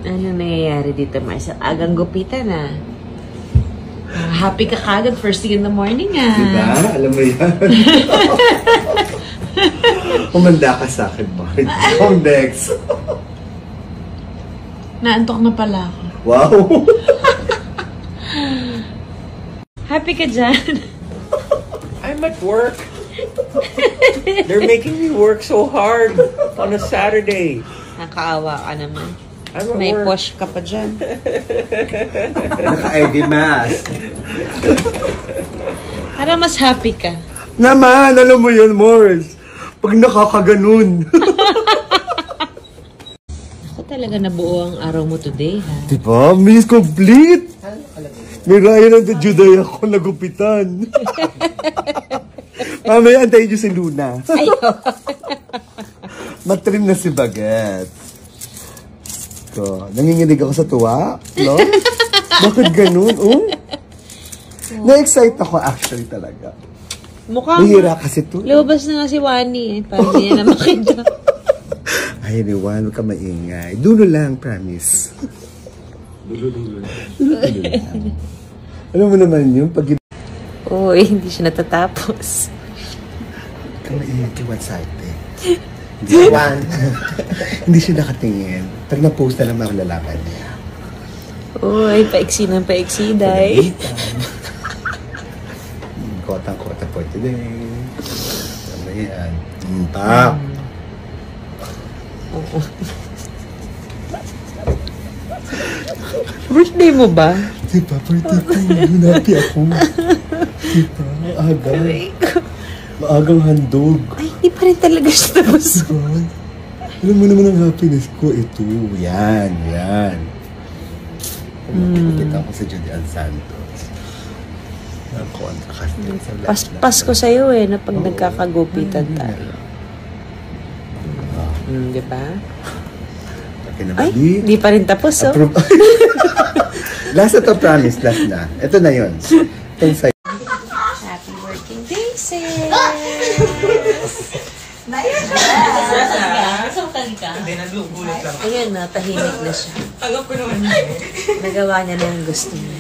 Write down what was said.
Ano nangyayari dito, Marcel? Agang gupitan, ah. Happy ka kagad first thing in the morning, ah. Diba? Alam mo yan. Umanda ka sa akin, Mark. Ikaw next. Naantok na pala ako. Wow! Happy ka dyan? I'm at work. They're making me work so hard on a Saturday. Nakaawa ka naman. I'm at May work. posh ka pa dyan. Naka-ID mask. Para mas happy ka. Naman, alam mo yun, Morris. Pag nakakaganon. Ako talaga nabuo ang araw mo today, ha? Diba? Miss complete! May raya ng Juday ako nagupitan. Mamaya, antayin niyo si Luna. Ayaw. Matrim na si Baguette. Ko, nanginginig ako sa tuwa. No? Bakit ganun? Oh? Na-excite ako actually talaga. Mukha Mahira kasi to. Lumabas na nga si Wani, eh. Parang hindi na makita. Ay, Juan, huwag ka maingay. Dulo lang, promise. Dulo lang. Alam mo naman yun, pag... Uy, hindi siya natatapos. Huwag ka maingay kay one-sided. Juan. Hindi siya nakatingin. Pag na-post na lang mga lalaban niya. Uy, paiksi ng paiksi, day. Kotang-kota for today. Ano yan? Tak. Birthday mo ba? Diba, birthday ko. Happy ako. Diba, aga. Maagang handog. Ay, hindi pa rin talaga siya tapos. Diba? Alam mo naman ang happiness ko. Ito, yan. Kita ko sa Judy Ann Santos. Ako, ang kakastil. Pasko sa'yo eh, na pag nagkakagupitan tayo. Di ba? Ay, di pa rin tapos, oh. Last na to, promise. Last na. Ito na yun. Ito sa'yo. Happy working day, sis! Ayun na, tahimik na siya. Nagawa niya na yung gusto niya.